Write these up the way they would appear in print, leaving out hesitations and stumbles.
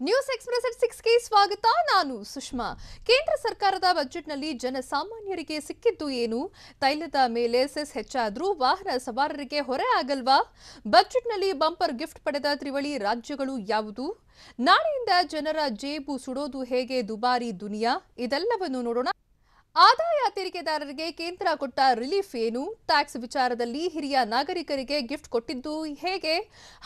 News express at 6ಗೆ ಸ್ವಾಗತ. ನಾನು ಸುಷ್ಮಾ. ಕೇಂದ್ರ ಸರ್ಕಾರದ ಬಜೆಟ್ನಲ್ಲಿ ಜನಸಾಮಾನ್ಯರಿಗೆ ಸಿಕ್ಕಿದ್ದು ಏನು? ತೈಲದ ಮೇಲೆ ಸೆಸ್ ಹೆಚ್ಚಾದ್ರೂ ವಾಹನ ಸವಾರರಿಗೆ ಹೊರೆ ಆಗಲ್ವಾ? ಬಜೆಟ್ನಲ್ಲಿ ಬಂಪರ್ ಗಿಫ್ಟ್ ಪಡೆದ ತ್ರಿವಳಿ ರಾಜ್ಯಗಳು ಯಾವುದು? ನಾಳೆಯಿಂದ ಜನರ ಜೇಬು ಸುಡೋದು ಹೇಗೆ ದುಬಾರಿ ದುನಿಯಾ? ಇದೆಲ್ಲವನ್ನು ನೋಡೋಣ. ಆದಾಯ ತೆರಿಗೆದಾರರಿಗೆ ಕೇಂದ್ರ ಕೊಟ್ಟ ರಿಲೀಫ್ ಏನು? ಟ್ಯಾಕ್ಸ್ ವಿಚಾರದಲ್ಲಿ ಹಿರಿಯ ನಾಗರಿಕರಿಗೆ ಗಿಫ್ಟ್ ಕೊಟ್ಟಿದ್ದು ಹೇಗೆ?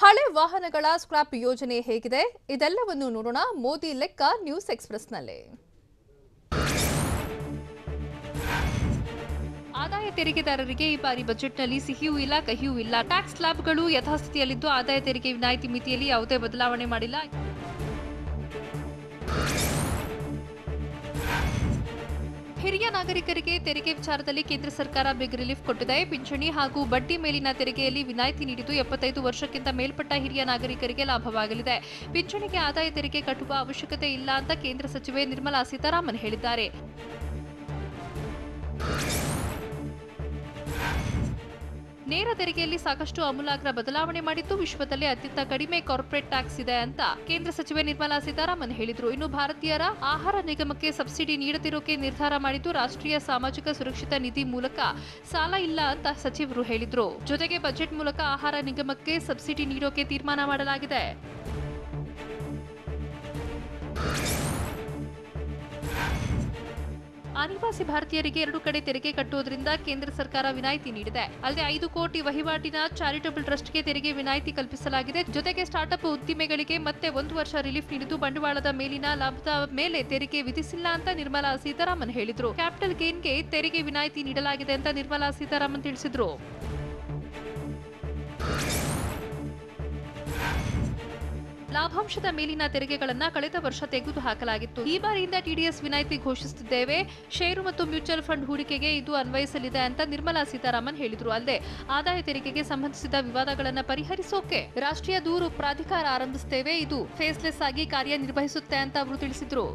ಹಳೆ ವಾಹನಗಳ ಸ್ಕ್ರಾಪ್ ಯೋಜನೆ ಹೇಗಿದೆ? ಇದೆಲ್ಲವನ್ನು ನೋಡೋಣ ಮೋದಿ ಲೆಕ್ಕ ನ್ಯೂಸ್ ಎಕ್ಸ್‌ಪ್ರೆಸ್‌ನಲ್ಲಿ. ಆದಾಯ ತೆರಿಗೆದಾರರಿಗೆ ಈ ಬಾರಿ ಬಜೆಟ್ನಲ್ಲಿ ಸಿಹಿಯೂ ಇಲ್ಲ ಕಹಿಯೂ ಇಲ್ಲ. ಟ್ಯಾಕ್ಸ್ ಸ್ಲಾಬ್ಗಳು ಯಥಾಸ್ಥಿತಿಯಲ್ಲಿದ್ದು ಆದಾಯ ತೆರಿಗೆ ವಿನಾಯಿತಿ ಮಿತಿಯಲ್ಲಿ ಯಾವುದೇ ಬದಲಾವಣೆ ಮಾಡಿಲ್ಲ. ಹಿರಿಯ ನಾಗರಿಕರಿಗೆ ತೆರಿಗೆ ವಿಚಾರದಲ್ಲಿ ಕೇಂದ್ರ ಸರ್ಕಾರ ಬಿಗ್ ರಿಲೀಫ್ ಕೊಟ್ಟಿದೆ. ಪಿಂಚಣಿ ಹಾಗೂ ಬಡ್ಡಿ ಮೇಲಿನ ತೆರಿಗೆಯಲ್ಲಿ ವಿನಾಯಿತಿ ನೀಡಿದ್ದು 75 ವರ್ಷಕ್ಕಿಂತ ಮೇಲ್ಪಟ್ಟ ಹಿರಿಯ ನಾಗರಿಕರಿಗೆ ಲಾಭವಾಗಲಿದೆ. ಪಿಂಚಣಿಗೆ ಆದಾಯ ತೆರಿಗೆ ಕಟ್ಟುವ ಅವಶ್ಯಕತೆ ಇಲ್ಲ ಅಂತ ಕೇಂದ್ರ ಸಚಿವೆ ನಿರ್ಮಲಾ ಸೀತಾರಾಮನ್ ಹೇಳಿದ್ದಾರೆ. ನೇರ ತೆರಿಗೆಯಲ್ಲಿ ಸಾಕಷ್ಟು ಆಮೂಲಾಗ್ರ ಬದಲಾವಣೆ ಮಾಡಿದ್ದು ವಿಶ್ವದಲ್ಲೇ ಅತ್ಯಂತ ಕಡಿಮೆ ಕಾರ್ಪೊರೇಟ್ ಟ್ಯಾಕ್ಸ್ ಇದೆ ಅಂತ ಕೇಂದ್ರ ಸಚಿವೆ ನಿರ್ಮಲಾ ಸೀತಾರಾಮನ್ ಹೇಳಿದ್ರು. ಇನ್ನು ಭಾರತೀಯರ ಆಹಾರ ನಿಗಮಕ್ಕೆ ಸಬ್ಸಿಡಿ ನೀಡದಿರೋಕೆ ನಿರ್ಧಾರ ಮಾಡಿದ್ದು ರಾಷ್ಟ್ರೀಯ ಸಾಮಾಜಿಕ ಸುರಕ್ಷತಾ ನಿಧಿ ಮೂಲಕ ಸಾಲ ಇಲ್ಲ ಅಂತ ಸಚಿವರು ಹೇಳಿದ್ರು. ಜೊತೆಗೆ ಬಜೆಟ್ ಮೂಲಕ ಆಹಾರ ನಿಗಮಕ್ಕೆ ಸಬ್ಸಿಡಿ ನೀಡೋಕೆ ತೀರ್ಮಾನ ಮಾಡಲಾಗಿದೆ. ಅನಿವಾಸಿ ಭಾರತೀಯರಿಗೆ 2 ಕಡೆ ತೆರಿಗೆ ಕಟ್ಟುವುದರಿಂದ ಕೇಂದ್ರ ಸರ್ಕಾರ ವಿನಾಯಿತಿ ನೀಡಿದೆ. ಅಲ್ಲದೆ 5 ಕೋಟಿ ವಹಿವಾಟಿನ ಚಾರಿಟಬಲ್ ಟ್ರಸ್ಟ್ಗೆ ತೆರಿಗೆ ವಿನಾಯಿತಿ ಕಲ್ಪಿಸಲಾಗಿದೆ. ಜೊತೆಗೆ ಸ್ಟಾರ್ಟ್ಅಪ್ ಉದ್ದಿಮೆಗಳಿಗೆ ಮತ್ತೆ 1 ವರ್ಷ ರಿಲೀಫ್ ನೀಡಿದ್ದು ಬಂಡವಾಳದ ಮೇಲಿನ ಲಾಭದ ಮೇಲೆ ತೆರಿಗೆ ವಿಧಿಸಿಲ್ಲ ಅಂತ ನಿರ್ಮಲಾ ಸೀತಾರಾಮನ್ ಹೇಳಿದ್ರು. ಕ್ಯಾಪಿಟಲ್ ಗೇನ್ಗೆ ತೆರಿಗೆ ವಿನಾಯಿತಿ ನೀಡಲಾಗಿದೆ ಅಂತ ನಿರ್ಮಲಾ ಸೀತಾರಾಮನ್ ತಿಳಿಸಿದ್ರು. ಲಾಭಾಂಶದ ಮೇಲಿನ ತೆರಿಗೆಗಳನ್ನು ಕಳೆದ ವರ್ಷ ತೆಗೆದುಹಾಕಲಾಗಿತ್ತು. ಈ ಬಾರಿಯಿಂದ ಟಿಡಿಎಸ್ ವಿನಾಯಿತಿ ಘೋಷಿಸುತ್ತಿದ್ದೇವೆ. ಷೇರು ಮತ್ತು ಮ್ಯೂಚುವಲ್ ಫಂಡ್ ಹೂಡಿಕೆಗೆ ಇದು ಅನ್ವಯಿಸಲಿದೆ ಅಂತ ನಿರ್ಮಲಾ ಸೀತಾರಾಮನ್ ಹೇಳಿದ್ರು. ಅಲ್ಲದೆ ಆದಾಯ ತೆರಿಗೆಗೆ ಸಂಬಂಧಿಸಿದ ವಿವಾದಗಳನ್ನು ಪರಿಹರಿಸೋಕೆ ರಾಷ್ಟ್ರೀಯ ದೂರು ಪ್ರಾಧಿಕಾರ ಆರಂಭಿಸುತ್ತೇವೆ. ಇದು ಫೇಸ್ಲೆಸ್ ಆಗಿ ಕಾರ್ಯನಿರ್ವಹಿಸುತ್ತೆ ಅಂತ ಅವರು ತಿಳಿಸಿದ್ರು.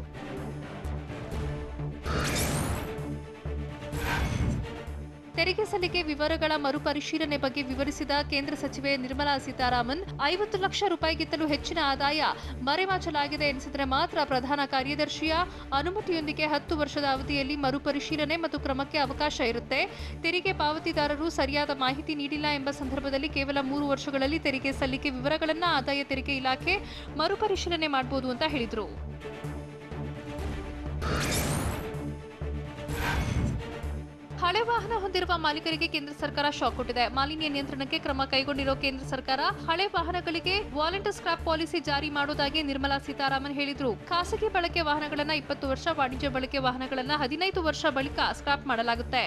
ತೆರಿಗೆ ಸಲ್ಲಿಕೆ ವಿವರಗಳ ಮರುಪರಿಶೀಲನೆ ಬಗ್ಗೆ ವಿವರಿಸಿದ ಕೇಂದ್ರ ಸಚಿವೆ ನಿರ್ಮಲಾ ಸೀತಾರಾಮನ್ 50 ಲಕ್ಷ ರೂಪಾಯಿಗಿಂತಲೂ ಹೆಚ್ಚಿನ ಆದಾಯ ಮರೆಮಾಚಲಾಗಿದೆ ಎನಿಸಿದರೆ ಮಾತ್ರ ಪ್ರಧಾನ ಕಾರ್ಯದರ್ಶಿಯ ಅನುಮತಿಯೊಂದಿಗೆ 10 ವರ್ಷದ ಅವಧಿಯಲ್ಲಿ ಮರುಪರಿಶೀಲನೆ ಮತ್ತು ಕ್ರಮಕ್ಕೆ ಅವಕಾಶ ಇರುತ್ತೆ. ತೆರಿಗೆ ಪಾವತಿದಾರರು ಸರಿಯಾದ ಮಾಹಿತಿ ನೀಡಿಲ್ಲ ಎಂಬ ಸಂದರ್ಭದಲ್ಲಿ ಕೇವಲ 3 ವರ್ಷಗಳಲ್ಲಿ ತೆರಿಗೆ ಸಲ್ಲಿಕೆ ವಿವರಗಳನ್ನು ಆದಾಯ ತೆರಿಗೆ ಇಲಾಖೆ ಮರುಪರಿಶೀಲನೆ ಮಾಡಬಹುದು ಅಂತ ಹೇಳಿದರು. ಹಳೆ ವಾಹನ ಹೊಂದಿರುವ ಮಾಲೀಕರಿಗೆ ಕೇಂದ್ರ ಸರ್ಕಾರ ಶಾಕ್ ಕೊಟ್ಟಿದೆ. ಮಾಲಿನ್ಯ ನಿಯಂತ್ರಣಕ್ಕೆ ಕ್ರಮ ಕೈಗೊಂಡಿರೋ ಕೇಂದ್ರ ಸರ್ಕಾರ ಹಳೆ ವಾಹನಗಳಿಗೆ ವಾಲಂಟಿಯರ್ ಸ್ಕ್ರಾಪ್ ಪಾಲಿಸಿ ಜಾರಿ ಮಾಡೋದಾಗಿ ನಿರ್ಮಲಾ ಸೀತಾರಾಮನ್ ಹೇಳಿದ್ರು. ಖಾಸಗಿ ಬಳಕೆ ವಾಹನಗಳನ್ನು 20 ವರ್ಷ, ವಾಣಿಜ್ಯ ಬಳಕೆ ವಾಹನಗಳನ್ನು 15 ವರ್ಷ ಬಳಿಕ ಸ್ಕ್ರಾಪ್ ಮಾಡಲಾಗುತ್ತೆ.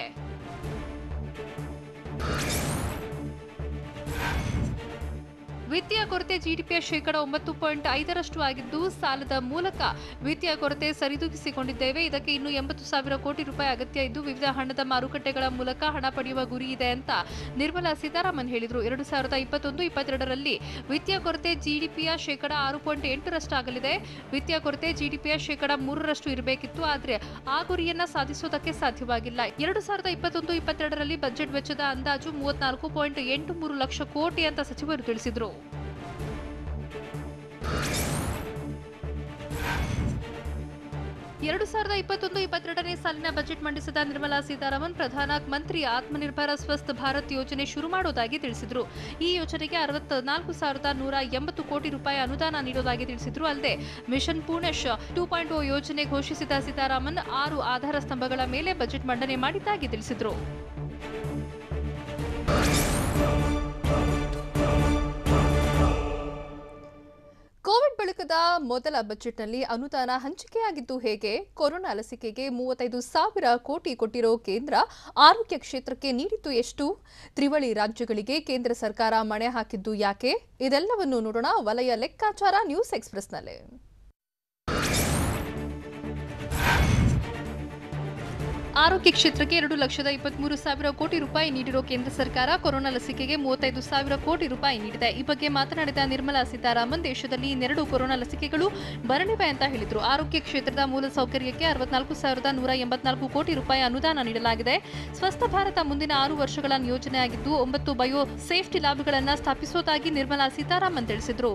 ವಿತ್ತೀಯ ಕೊರತೆ ಜಿಡಿಪಿಯ ಶೇಕಡ 9.5% ಆಗಿದ್ದು ಸಾಲದ ಮೂಲಕ ವಿತ್ತೀಯ ಕೊರತೆ ಸರಿದೂಗಿಸಿಕೊಂಡಿದ್ದೇವೆ. ಇದಕ್ಕೆ ಇನ್ನು 80,000 ಕೋಟಿ ರೂಪಾಯಿ ಅಗತ್ಯ ಇದ್ದು ವಿವಿಧ ಹಣದ ಮಾರುಕಟ್ಟೆಗಳ ಮೂಲಕ ಹಣ ಪಡೆಯುವ ಗುರಿ ಇದೆ ಅಂತ ನಿರ್ಮಲಾ ಸೀತಾರಾಮನ್ ಹೇಳಿದರು. 2021-22ರಲ್ಲಿ ವಿತ್ತೀಯ ಕೊರತೆ ಜಿಡಿಪಿಯ ಶೇಕಡ 6.8% ಆಗಲಿದೆ. ವಿತ್ತೀಯ ಕೊರತೆ ಜಿಡಿಪಿಯ ಶೇಕಡ 3% ಇರಬೇಕಿತ್ತು. ಆದರೆ ಆ ಗುರಿಯನ್ನ ಸಾಧಿಸುವುದಕ್ಕೆ ಸಾಧ್ಯವಾಗಿಲ್ಲ. 2021-22ರಲ್ಲಿ ಬಜೆಟ್ ವೆಚ್ಚದ ಅಂದಾಜು 34.83 ಲಕ್ಷ ಕೋಟಿ ಅಂತ ಸಚಿವರು ತಿಳಿಸಿದರು. 2021-22ನೇ ಸಾಲಿನ ಬಜೆಟ್ ಮಂಡಿಸಿದ ನಿರ್ಮಲಾ ಸೀತಾರಾಮನ್ ಪ್ರಧಾನ ಮಂತ್ರಿ ಆತ್ಮನಿರ್ಭರ ಸ್ವಸ್ಥ ಭಾರತ್ ಯೋಜನೆ ಶುರು ಮಾಡುವುದಾಗಿ ತಿಳಿಸಿದರು. ಈ ಯೋಜನೆಗೆ 64,180 ಕೋಟಿ ರೂಪಾಯಿ ಅನುದಾನ ನೀಡುವುದಾಗಿ ತಿಳಿಸಿದರು. ಅಲ್ಲದೆ ಮಿಷನ್ ಪೂರ್ಣೇಶ್ 2.0 ಯೋಜನೆ ಘೋಷಿಸಿದ ಸೀತಾರಾಮನ್ 6 ಆಧಾರ ಸ್ತಂಭಗಳ ಮೇಲೆ ಬಜೆಟ್ ಮಂಡನೆ ಮಾಡಿದ್ದಾಗಿ ತಿಳಿಸಿದರು. ಕೋವಿಡ್ ಬಳಿಕದ ಮೊದಲ ಬಜೆಟ್ನಲ್ಲಿ ಅನುದಾನ ಹಂಚಿಕೆಯಾಗಿದ್ದು ಹೇಗೆ? ಕೊರೋನಾ ಲಸಿಕೆಗೆ 35,000 ಕೋಟಿ ಕೊಟ್ಟಿರೋ ಕೇಂದ್ರ ಆರೋಗ್ಯ ಕ್ಷೇತ್ರಕ್ಕೆ ನೀಡಿದ್ದು ಎಷ್ಟು? ತ್ರಿವಳಿ ರಾಜ್ಯಗಳಿಗೆ ಕೇಂದ್ರ ಸರ್ಕಾರ ಮಣೆ ಹಾಕಿದ್ದು ಯಾಕೆ? ಇದೆಲ್ಲವನ್ನು ನೋಡೋಣ ವಲಯ ಲೆಕ್ಕಾಚಾರ ನ್ಯೂಸ್ ಎಕ್ಸ್‌ಪ್ರೆಸ್‌ನಲ್ಲಿ. ಆರೋಗ್ಯ ಕ್ಷೇತ್ರಕ್ಕೆ 2,23,000 ಕೋಟಿ ರೂಪಾಯಿ ನೀಡಿರೋ ಕೇಂದ್ರ ಸರ್ಕಾರ ಕೊರೋನಾ ಲಸಿಕೆಗೆ 35,000 ಕೋಟಿ ರೂಪಾಯಿ ನೀಡಿದೆ. ಈ ಬಗ್ಗೆ ಮಾತನಾಡಿದ ನಿರ್ಮಲಾ ಸೀತಾರಾಮನ್ ದೇಶದಲ್ಲಿ ಇನ್ನೆರಡು ಕೊರೋನಾ ಲಸಿಕೆಗಳು ಬರಲಿವೆ ಅಂತ ಹೇಳಿದರು. ಆರೋಗ್ಯ ಕ್ಷೇತ್ರದ ಮೂಲಸೌಕರ್ಯಕ್ಕೆ 64,184 ಕೋಟಿ ರೂಪಾಯಿ ಅನುದಾನ ನೀಡಲಾಗಿದೆ. ಸ್ವಸ್ಥ ಭಾರತ ಮುಂದಿನ 6 ವರ್ಷಗಳ ಯೋಜನೆಯಾಗಿದ್ದು 9 ಬಯೋ ಸೇಫ್ಟಿ ಲ್ಯಾಬ್ಗಳನ್ನು ಸ್ಥಾಪಿಸುವುದಾಗಿ ನಿರ್ಮಲಾ ಸೀತಾರಾಮನ್ ತಿಳಿಸಿದರು.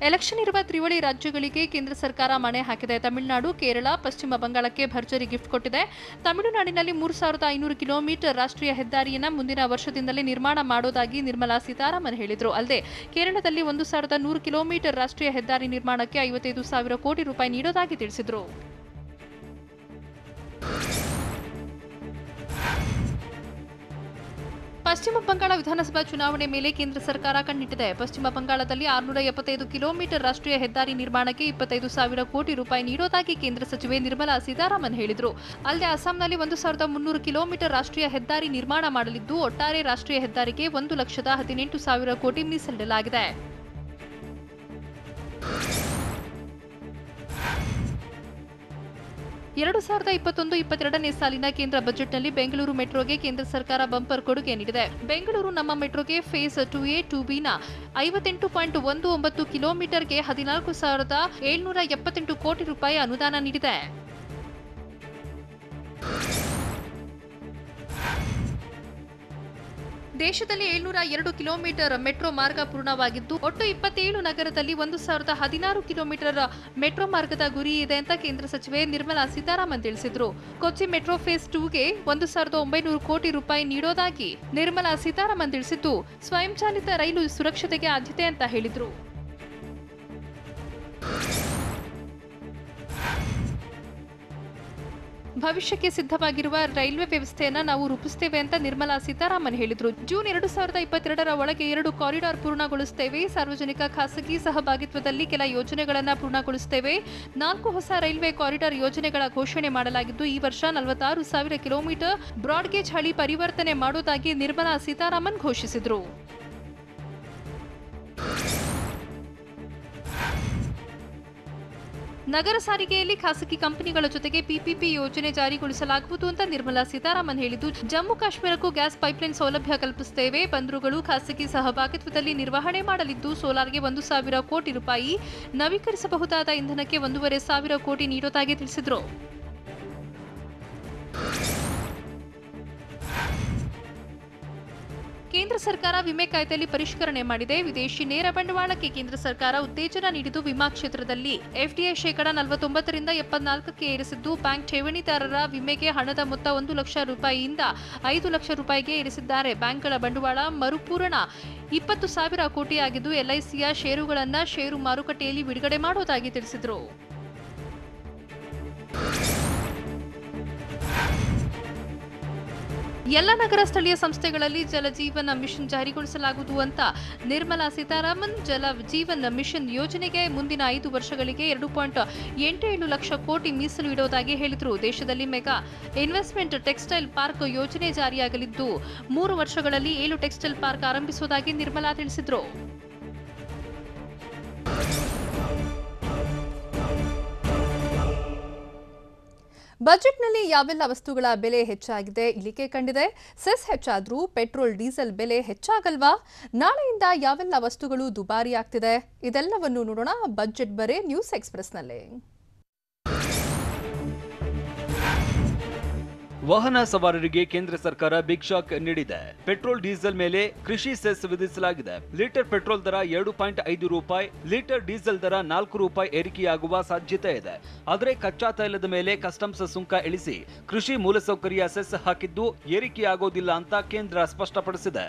ಎಲೆಕ್ಷನ್ ಇರುವ ತ್ರಿವಳಿ ರಾಜ್ಯಗಳಿಗೆ ಕೇಂದ್ರ ಸರ್ಕಾರ ಮಣೆ ಹಾಕಿದೆ. ತಮಿಳುನಾಡು, ಕೇರಳ, ಪಶ್ಚಿಮ ಬಂಗಾಳಕ್ಕೆ ಭರ್ಜರಿ ಗಿಫ್ಟ್ ಕೊಟ್ಟಿದೆ. ತಮಿಳುನಾಡಿನಲ್ಲಿ 3500 ಕಿಲೋಮೀಟರ್ ರಾಷ್ಟ್ರೀಯ ಹೆದ್ದಾರಿಯನ್ನು ಮುಂದಿನ ವರ್ಷದಿಂದಲೇ ನಿರ್ಮಾಣ ಮಾಡೋದಾಗಿ ನಿರ್ಮಲಾ ಸೀತಾರಾಮನ್ ಹೇಳಿದರು. ಅಲ್ಲದೆ ಕೇರಳದಲ್ಲಿ 1100 ಕಿಲೋಮೀಟರ್ ರಾಷ್ಟ್ರೀಯ ಹೆದ್ದಾರಿ ನಿರ್ಮಾಣಕ್ಕೆ 55,000 ಕೋಟಿ ರೂಪಾಯಿ ನೀಡೋದಾಗಿ ತಿಳಿಸಿದರು. ಪಶ್ಚಿಮ ಬಂಗಾಳ ವಿಧಾನಸಭಾ ಚುನಾವಣೆ ಮೇಲೆ ಕೇಂದ್ರ ಸರ್ಕಾರ ಕಣ್ಣಿಟ್ಟಿದೆ. ಪಶ್ಚಿಮ ಬಂಗಾಳದಲ್ಲಿ 675 ಕಿಲೋಮೀಟರ್ ರಾಷ್ಟ್ರೀಯ ಹೆದ್ದಾರಿ ನಿರ್ಮಾಣಕ್ಕೆ 25,000 ಕೋಟಿ ರೂಪಾಯಿ ನೀಡೋದಾಗಿ ಕೇಂದ್ರ ಸಚಿವೆ ನಿರ್ಮಲಾ ಸೀತಾರಾಮನ್ ಹೇಳಿದರು. ಅಲ್ಲದೆ ಅಸ್ಸಾಂನಲ್ಲಿ 1,300 ಕಿಲೋಮೀಟರ್ ರಾಷ್ಟ್ರೀಯ ಹೆದ್ದಾರಿ ನಿರ್ಮಾಣ ಮಾಡಲಿದ್ದು, ಒಟ್ಟಾರೆ ರಾಷ್ಟ್ರೀಯ ಹೆದ್ದಾರಿಗೆ 1,18,000 ಕೋಟಿ ಮೀಸಲಿಡಲಾಗಿದೆ. 2021-22ನೇ ಸಾಲಿನ ಕೇಂದ್ರ ಬಜೆಟ್ನಲ್ಲಿ ಬೆಂಗಳೂರು ಮೆಟ್ರೋಗೆ ಕೇಂದ್ರ ಸರ್ಕಾರ ಬಂಪರ್ ಕೊಡುಗೆ ನೀಡಿದೆ. ಬೆಂಗಳೂರು ನಮ್ಮ ಮೆಟ್ರೋಗೆ ಫೇಸ್ 2A, 2Bನ 58.19 ಕಿಲೋಮೀಟರ್ಗೆ 14,778 ಕೋಟಿ ರೂಪಾಯಿ ಅನುದಾನ ನೀಡಿದೆ. ದೇಶದಲ್ಲಿ 702 ಕಿಲೋಮೀಟರ್ ಮೆಟ್ರೋ ಮಾರ್ಗ ಪೂರ್ಣವಾಗಿದ್ದು, ಒಟ್ಟು 27 ನಗರದಲ್ಲಿ 1,016 ಕಿಲೋಮೀಟರ್ ಮೆಟ್ರೋ ಮಾರ್ಗದ ಗುರಿ ಇದೆ ಅಂತ ಕೇಂದ್ರ ಸಚಿವೆ ನಿರ್ಮಲಾ ಸೀತಾರಾಮನ್ ತಿಳಿಸಿದರು. ಕೊಚ್ಚಿ ಮೆಟ್ರೋ ಫೇಸ್ 2ಗೆ 1,900 ಕೋಟಿ ರೂಪಾಯಿ ನೀಡೋದಾಗಿ ನಿರ್ಮಲಾ ಸೀತಾರಾಮನ್ ತಿಳಿಸಿದ್ದು, ಸ್ವಯಂಚಾಲಿತ ರೈಲು ಸುರಕ್ಷತೆಗೆ ಆದ್ಯತೆ ಅಂತ ಹೇಳಿದರು. ಭವಿಷ್ಯಕ್ಕೆ ಸಿದ್ಧವಾಗಿರುವ ರೈಲ್ವೆ ವ್ಯವಸ್ಥೆಯನ್ನ ನಾವು ರೂಪಿಸುತ್ತೇವೆ ಅಂತ ನಿರ್ಮಲಾ ಸೀತಾರಾಮನ್ ಹೇಳಿದರು. ಜೂನ್ 2022ರ ಒಳಗೆ 2 ಕಾರಿಡಾರ್ ಪೂರ್ಣಗೊಳಿಸುತ್ತೇವೆ. ಸಾರ್ವಜನಿಕ ಖಾಸಗಿ ಸಹಭಾಗಿತ್ವದಲ್ಲಿ ಕೆಲ ಯೋಜನೆಗಳನ್ನು ಪೂರ್ಣಗೊಳಿಸುತ್ತೇವೆ. 4 ಹೊಸ ರೈಲ್ವೆ ಕಾರಿಡಾರ್ ಯೋಜನೆಗಳ ಘೋಷಣೆ ಮಾಡಲಾಗಿದ್ದು, ಈ ವರ್ಷ 46,000 ಕಿಲೋಮೀಟರ್ ಬ್ರಾಡ್ಗೇಜ್ ಹಳಿ ಪರಿವರ್ತನೆ ಮಾಡೋದಾಗಿ ನಿರ್ಮಲಾ ಸೀತಾರಾಮನ್ ಘೋಷಿಸಿದರು. ನಗರ ಸಾರಿಗೆಯಲ್ಲಿ ಖಾಸಗಿ ಕಂಪನಿಗಳ ಜೊತೆಗೆ ಪಿಪಿಪಿ ಯೋಜನೆ ಜಾರಿಗೊಳಿಸಲಾಗುವುದು ಅಂತ ನಿರ್ಮಲಾ ಸೀತಾರಾಮನ್ ಹೇಳಿದ್ದು, ಜಮ್ಮು ಕಾಶ್ಮೀರಕ್ಕೂ ಗ್ಯಾಸ್ ಪೈಪ್ಲೈನ್ ಸೌಲಭ್ಯ ಕಲ್ಪಿಸುತ್ತೇವೆ. ಬಂದರುಗಳು ಖಾಸಗಿ ಸಹಭಾಗಿತ್ವದಲ್ಲಿ ನಿರ್ವಹಣೆ ಮಾಡಲಿದ್ದು, ಸೋಲಾರ್ಗೆ 1,000 ಕೋಟಿ ರೂಪಾಯಿ, ನವೀಕರಿಸಬಹುದಾದ ಇಂಧನಕ್ಕೆ 1,500 ಕೋಟಿ ನೀಡೋದಾಗಿ ತಿಳಿಸಿದರು. ಕೇಂದ್ರ ಸರ್ಕಾರ ವಿಮೆ ಕಾಯ್ದೆಯಲ್ಲಿ ಪರಿಷ್ಕರಣೆ ಮಾಡಿದೆ. ವಿದೇಶಿ ನೇರ ಬಂಡವಾಳಕ್ಕೆ ಕೇಂದ್ರ ಸರ್ಕಾರ ಉತ್ತೇಜನ ನೀಡಿದ್ದು, ವಿಮಾ ಕ್ಷೇತ್ರದಲ್ಲಿ ಎಫ್ಡಿಐ 49% ರಿಂದ 74ಕ್ಕೆ ಏರಿಸಿದ್ದು, ಬ್ಯಾಂಕ್ ಠೇವಣಿದಾರರ ವಿಮೆಗೆ ಹಣದ ಮೊತ್ತ 1 ಲಕ್ಷ ರೂಪಾಯಿಯಿಂದ 5 ಲಕ್ಷ ರೂಪಾಯಿಗೆ ಏರಿಸಿದ್ದಾರೆ. ಬ್ಯಾಂಕ್ಗಳ ಬಂಡವಾಳ ಮರುಪೂರಣ 20,000 ಕೋಟಿಯಾಗಿದ್ದು, ಎಲ್ಐಸಿಯ ಷೇರುಗಳನ್ನು ಷೇರು ಮಾರುಕಟ್ಟೆಯಲ್ಲಿ ಬಿಡುಗಡೆ ಮಾಡೋದಾಗಿ ತಿಳಿಸಿದರು. ಎಲ್ಲ ನಗರ ಸ್ಥಳೀಯ ಸಂಸ್ಥೆಗಳಲ್ಲಿ ಜಲ ಜೀವನ ಮಿಷನ್ ಜಾರಿಗೊಳಿಸಲಾಗುವುದು ಅಂತ ನಿರ್ಮಲಾ ಸೀತಾರಾಮನ್ ಜಲ ಜೀವನ್ ಮಿಷನ್ ಯೋಜನೆಗೆ ಮುಂದಿನ 5 ವರ್ಷಗಳಿಗೆ 2.87 ಲಕ್ಷ ಕೋಟಿ ಮೀಸಲು ಇಡುವುದಾಗಿ ಹೇಳಿದರು. ದೇಶದಲ್ಲಿ ಮೆಗಾ ಇನ್ವೆಸ್ಟ್ಮೆಂಟ್ ಟೆಕ್ಸ್ಟೈಲ್ ಪಾರ್ಕ್ ಯೋಜನೆ ಜಾರಿಯಾಗಲಿದ್ದು, 3 ವರ್ಷಗಳಲ್ಲಿ 7 ಟೆಕ್ಸ್ಟೈಲ್ ಪಾರ್ಕ್ ಆರಂಭಿಸುವುದಾಗಿ ನಿರ್ಮಲಾ ತಿಳಿಸಿದರು. ಬಜೆಟ್ನಲ್ಲಿ ಯಾವೆಲ್ಲ ವಸ್ತುಗಳ ಬೆಲೆ ಹೆಚ್ಚಾಗಿದೆ, ಇಳಿಕೆ ಕಂಡಿದೆ? ಸೆಸ್ ಹೆಚ್ಚಾದ್ರೂ ಪೆಟ್ರೋಲ್ ಡೀಸೆಲ್ ಬೆಲೆ ಹೆಚ್ಚಾಗಲ್ವಾ? ನಾಳೆಯಿಂದ ಯಾವೆಲ್ಲ ವಸ್ತುಗಳು ದುಬಾರಿ ಆಗ್ತಿದೆ? ಇದೆಲ್ಲವನ್ನು ನೋಡೋಣ ಬಜೆಟ್ ಬರೆ ನ್ಯೂಸ್ ಎಕ್ಸ್‌ಪ್ರೆಸ್‌ನಲ್ಲಿ. ವಾಹನ ಸವಾರರಿಗೆ ಕೇಂದ್ರ ಸರ್ಕಾರ ಬಿಗ್ ಶಾಕ್ ನೀಡಿದೆ. ಪೆಟ್ರೋಲ್ ಡೀಸೆಲ್ ಮೇಲೆ ಕೃಷಿ ಸೆಸ್ ವಿಧಿಸಲಾಗಿದೆ. ಲೀಟರ್ ಪೆಟ್ರೋಲ್ ದರ 2.5 ರೂಪಾಯಿ, ಲೀಟರ್ ಡೀಸೆಲ್ ದರ 4 ರೂಪಾಯಿ ಏರಿಕೆಯಾಗುವ ಸಾಧ್ಯತೆ ಇದೆ. ಆದರೆ ಕಚ್ಚಾ ತೈಲದ ಮೇಲೆ ಕಸ್ಟಮ್ಸ್ ಸುಂಕ ಇಳಿಸಿ ಕೃಷಿ ಮೂಲಸೌಕರ್ಯ ಸೆಸ್ ಹಾಕಿದ್ದು ಏರಿಕೆಯಾಗೋದಿಲ್ಲ ಅಂತ ಕೇಂದ್ರ ಸ್ಪಷ್ಟಪಡಿಸಿದೆ.